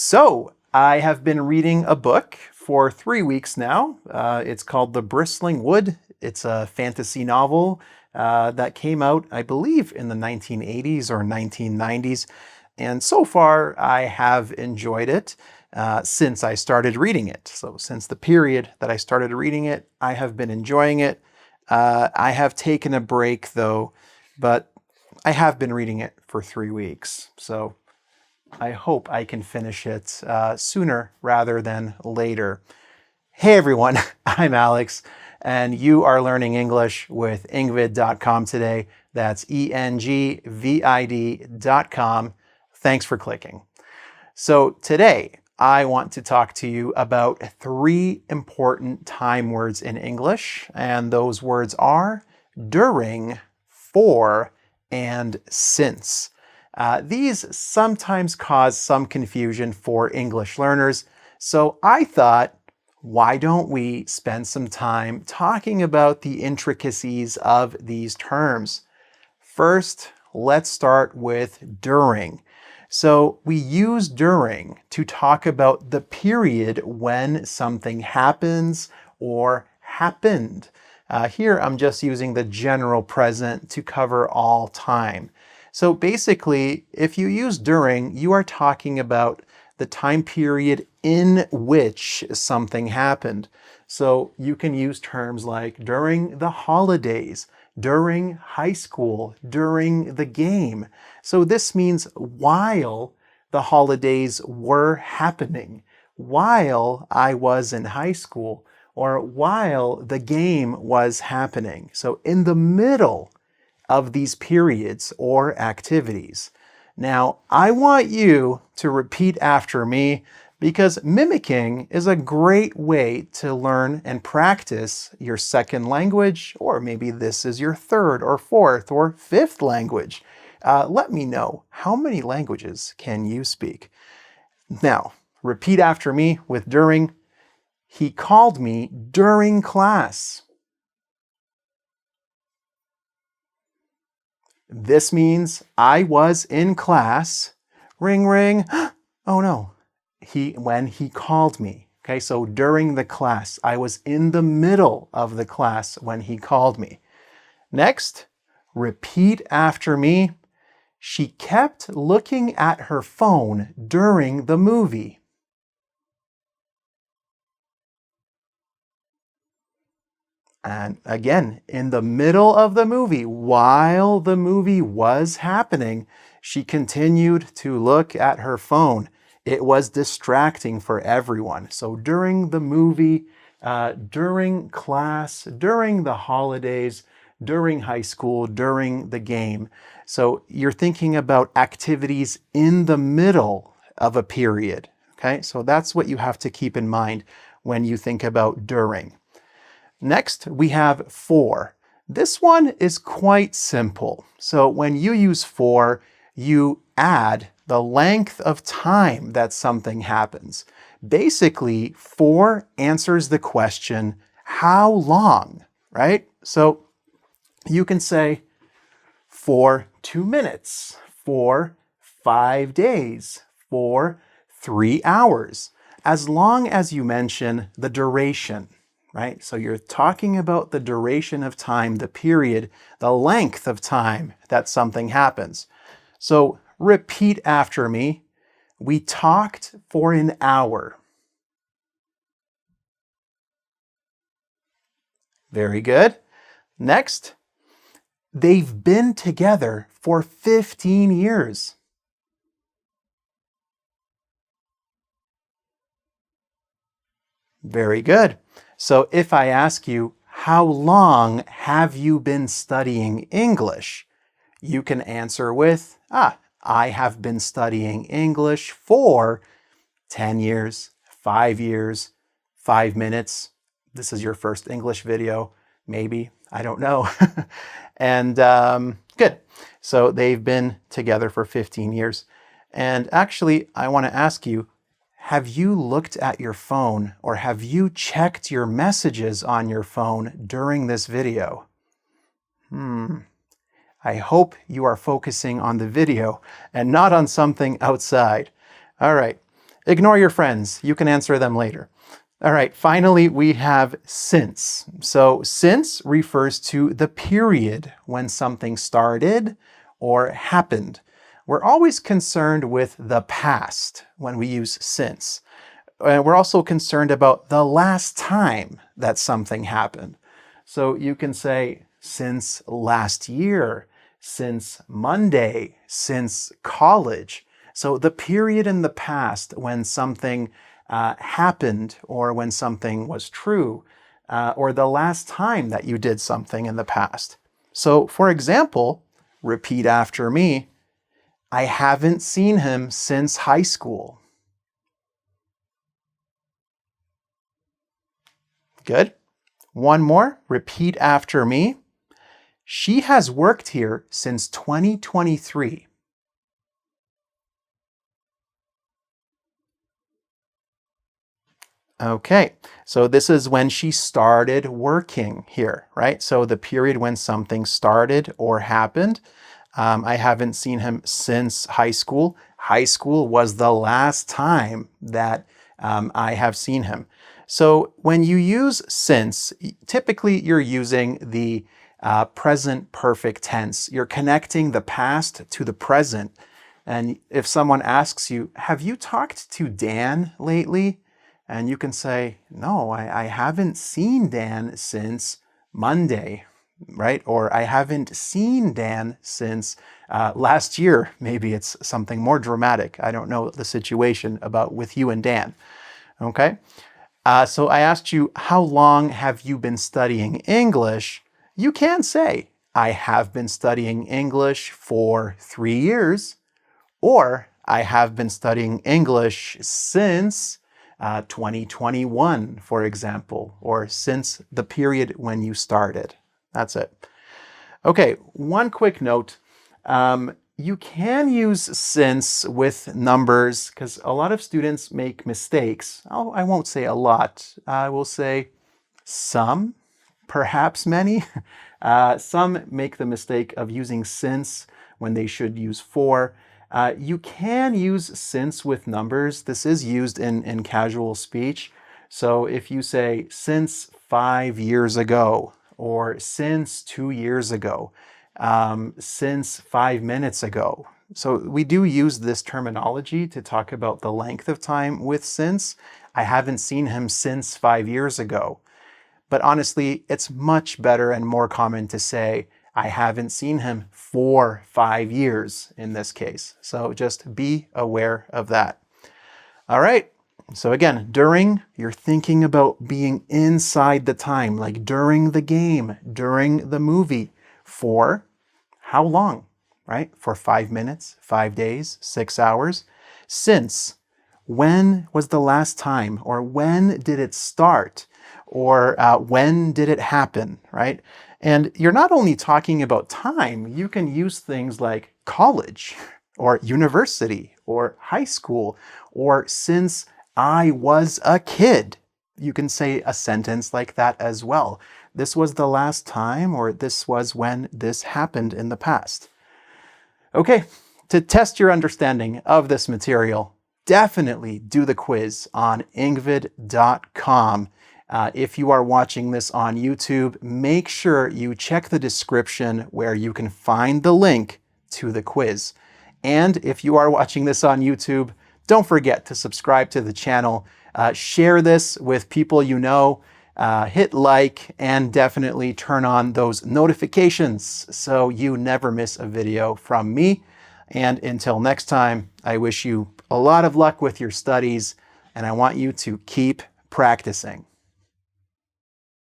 So, I have been reading a book for 3 weeks now. It's called The Bristling Wood. It's a fantasy novel that came out, I believe, in the 1980s or 1990s. And so far, I have enjoyed it since I started reading it. So, since the period that I started reading it, I have been enjoying it. I have taken a break, though, but I have been reading it for 3 weeks. So, I hope I can finish it sooner rather than later. Hey everyone, I'm Alex, and you are learning English with engvid.com today. That's engvid.com. Thanks for clicking. So today, I want to talk to you about 3 important time words in English, and those words are during, for, and since. These sometimes cause some confusion for English learners, so I thought, why don't we spend some time talking about the intricacies of these terms? First, let's start with during. So we use during to talk about the period when something happens or happened. Here I'm just using the general present to cover all time. So basically, if you use during, you are talking about the time period in which something happened. So you can use terms like during the holidays, during high school, during the game. So this means while the holidays were happening, while I was in high school, or while the game was happening. So in the middle of these periods or activities. Now, I want you to repeat after me because mimicking is a great way to learn and practice your second language, or maybe this is your third or fourth or fifth language. Let me know, how many languages can you speak? Now, repeat after me with during. He called me during class. This means I was in class. Ring, ring. Oh no. When he called me. Okay, so during the class, I was in the middle of the class when he called me. Next, repeat after me. She kept looking at her phone during the movie. And again, in the middle of the movie, while the movie was happening, she continued to look at her phone. It was distracting for everyone. So during the movie, during class, during the holidays, during high school, during the game. So you're thinking about activities in the middle of a period. Okay, so that's what you have to keep in mind when you think about during. Next, we have for. This one is quite simple. So when you use for, you add the length of time that something happens. Basically, for answers the question, how long, right? So you can say for 2 minutes, for 5 days, for 3 hours, as long as you mention the duration. Right? So you're talking about the duration of time, the period, the length of time that something happens. So repeat after me. We talked for an hour. Very good. Next, they've been together for 15 years. Very good. So if I ask you, how long have you been studying English? You can answer with, I have been studying English for 10 years, 5 years, 5 minutes. This is your first English video, maybe, I don't know. And good. So they've been together for 15 years. And actually, I want to ask you, have you looked at your phone or have you checked your messages on your phone during this video? I hope you are focusing on the video and not on something outside. All right. Ignore your friends. You can answer them later. All right, finally, we have since. So since refers to the period when something started or happened. We're always concerned with the past when we use since. And we're also concerned about the last time that something happened. So you can say since last year, since Monday, since college. So the period in the past when something happened or when something was true, or the last time that you did something in the past. So for example, repeat after me, I haven't seen him since high school. Good. One more, repeat after me. She has worked here since 2023. Okay, so this is when she started working here, right? So the period when something started or happened. I haven't seen him since high school. High school was the last time that I have seen him. So when you use since, typically you're using the present perfect tense. You're connecting the past to the present. And if someone asks you, have you talked to Dan lately? And you can say, no, I haven't seen Dan since Monday, right? Or I haven't seen Dan since last year. Maybe it's something more dramatic. I don't know the situation about with you and Dan, okay? So I asked you, how long have you been studying English? You can say, I have been studying English for 3 years, or I have been studying English since 2021, for example, or since the period when you started. That's it. Okay, one quick note. You can use since with numbers because a lot of students make mistakes. I won't say a lot. I will say some, perhaps many. Some make the mistake of using since when they should use for. You can use since with numbers. This is used in casual speech. So if you say since 5 years ago, or since 2 years ago, since 5 minutes ago. So we do use this terminology to talk about the length of time with since. I haven't seen him since 5 years ago. But honestly, it's much better and more common to say, I haven't seen him for 5 years in this case. So just be aware of that. All right. So again, during, you're thinking about being inside the time, like during the game, during the movie. For how long, right? For 5 minutes, 5 days, 6 hours. Since, when was the last time? Or when did it start? Or when did it happen, right? And you're not only talking about time, you can use things like college, or university, or high school, or since I was a kid. You can say a sentence like that as well. This was the last time, or this was when this happened in the past. Okay, to test your understanding of this material, definitely do the quiz on engvid.com. If you are watching this on YouTube, make sure you check the description where you can find the link to the quiz. And if you are watching this on YouTube, don't forget to subscribe to the channel, share this with people you know, hit like, and definitely turn on those notifications so you never miss a video from me. And until next time, I wish you a lot of luck with your studies, and I want you to keep practicing.